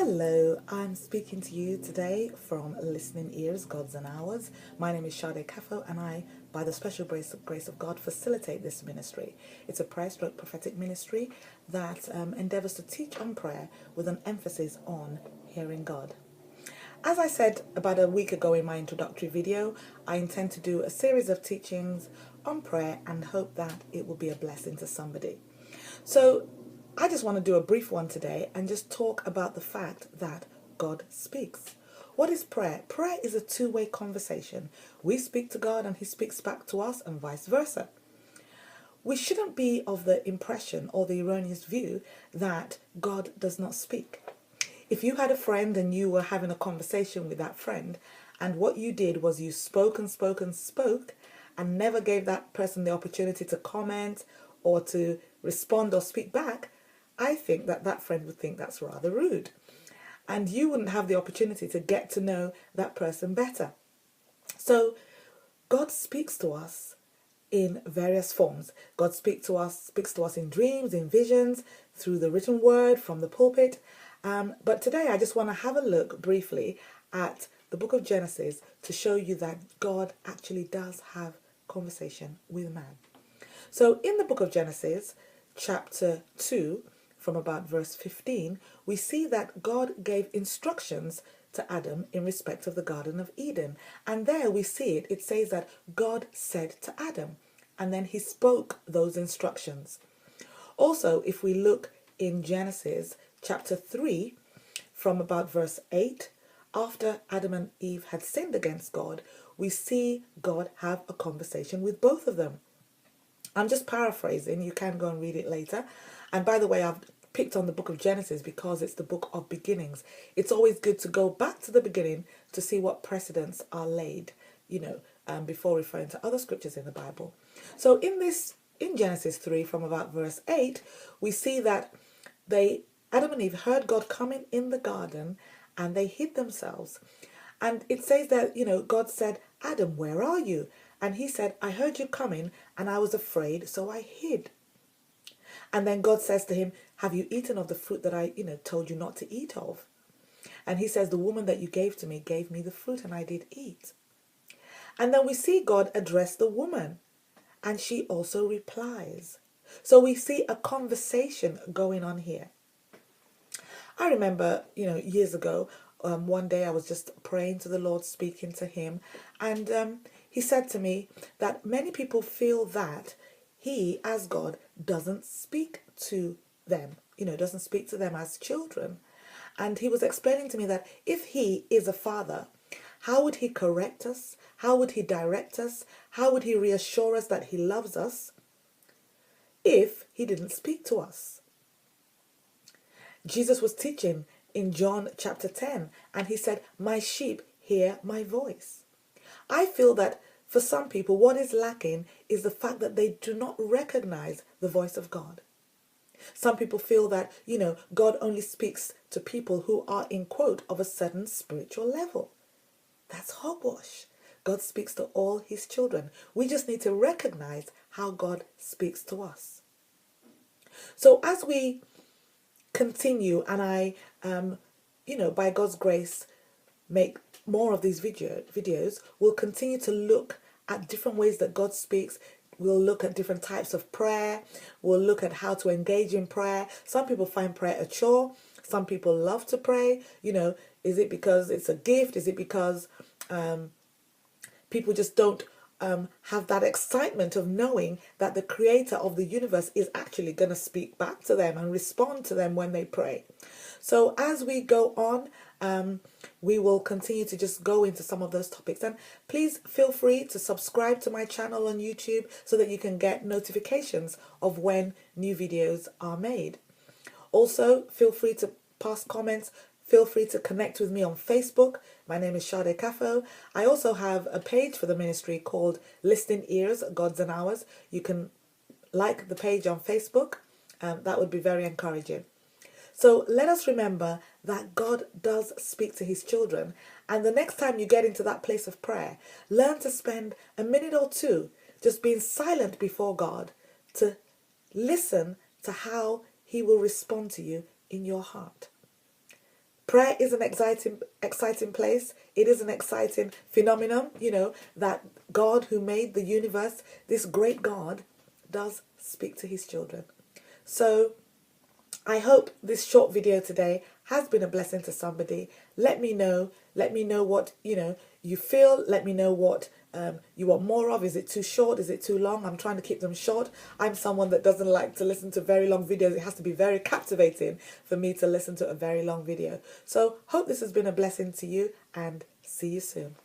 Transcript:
Hello, I'm speaking to you today from Listening Ears, Gods and Hours. My name is Sade Kafo, and I, by the special grace of God, facilitate this ministry. It's a prayer stroke prophetic ministry that endeavors to teach on prayer with an emphasis on hearing God. As I said about a week ago in my introductory video, I intend to do a series of teachings on prayer and hope that it will be a blessing to somebody. So I just want to do a brief one today and just talk about the fact that God speaks. What is prayer? Prayer is a two-way conversation. We speak to God and He speaks back to us and vice versa. We shouldn't be of the impression or the erroneous view that God does not speak. If you had a friend and you were having a conversation with that friend, and what you did was you spoke and spoke and spoke and never gave that person the opportunity to comment or to respond or speak back, I think that that friend would think that's rather rude. And you wouldn't have the opportunity to get to know that person better. So God speaks to us in various forms. God speaks to us in dreams, in visions, through the written word, from the pulpit. But today I just want to have a look briefly at the book of Genesis to show you that God actually does have conversation with man. So in the book of Genesis, chapter 2, from about verse 15, we see that God gave instructions to Adam in respect of the Garden of Eden. And there we see it. It says that God said to Adam, and then he spoke those instructions. Also, if we look in Genesis chapter 3, from about verse 8, after Adam and Eve had sinned against God, we see God have a conversation with both of them. I'm just paraphrasing. You can go and read it later. And by the way, I've picked on the book of Genesis because it's the book of beginnings. It's always good to go back to the beginning to see what precedents are laid, before referring to other scriptures in the Bible. So in Genesis 3, from about verse 8, we see that Adam and Eve heard God coming in the garden and they hid themselves. And it says that, God said, Adam, where are you? And he said, I heard you coming and I was afraid, so I hid. And then God says to him, have you eaten of the fruit that I, told you not to eat of? And he says, the woman that you gave to me gave me the fruit and I did eat. And then we see God address the woman and she also replies. So we see a conversation going on here. I remember, years ago, one day I was just praying to the Lord, speaking to him, and he said to me that many people feel that he, as God, doesn't speak to them, doesn't speak to them as children. And he was explaining to me that if he is a father, how would he correct us? How would he direct us? How would he reassure us that he loves us if he didn't speak to us? Jesus was teaching in John chapter 10, and he said, my sheep hear my voice. I feel that for some people, what is lacking is the fact that they do not recognize the voice of God. Some people feel that, God only speaks to people who are, in quote, of a certain spiritual level. That's hogwash. God speaks to all his children. We just need to recognize how God speaks to us. So as we continue and I, by God's grace, make more of these videos, we'll continue to look at different ways that God speaks. We'll look at different types of prayer. We'll look at how to engage in prayer. Some people find prayer a chore. Some people love to pray. Is it because it's a gift? Is it because people just don't have that excitement of knowing that the creator of the universe is actually going to speak back to them and respond to them when they pray? So as we go on, we will continue to just go into some of those topics. And please feel free to subscribe to my channel on YouTube so that you can get notifications of when new videos are made. Also, feel free to pass comments. Feel free to connect with me on Facebook. My name is Sade Kafo. I also have a page for the ministry called Listening Ears, Gods and Hours. You can like the page on Facebook. That would be very encouraging. So let us remember that God does speak to his children. And the next time you get into that place of prayer, learn to spend a minute or two just being silent before God to listen to how he will respond to you in your heart. Prayer is an exciting place. It is an exciting phenomenon, that God who made the universe, this great God, does speak to his children. So I hope this short video today has been a blessing to somebody. Let me know what you feel. Let me know what you want more of. Is it too short? Is it too long? I'm trying to keep them short. I'm someone that doesn't like to listen to very long videos. It has to be very captivating for me to listen to a very long video. So hope this has been a blessing to you, and see you soon.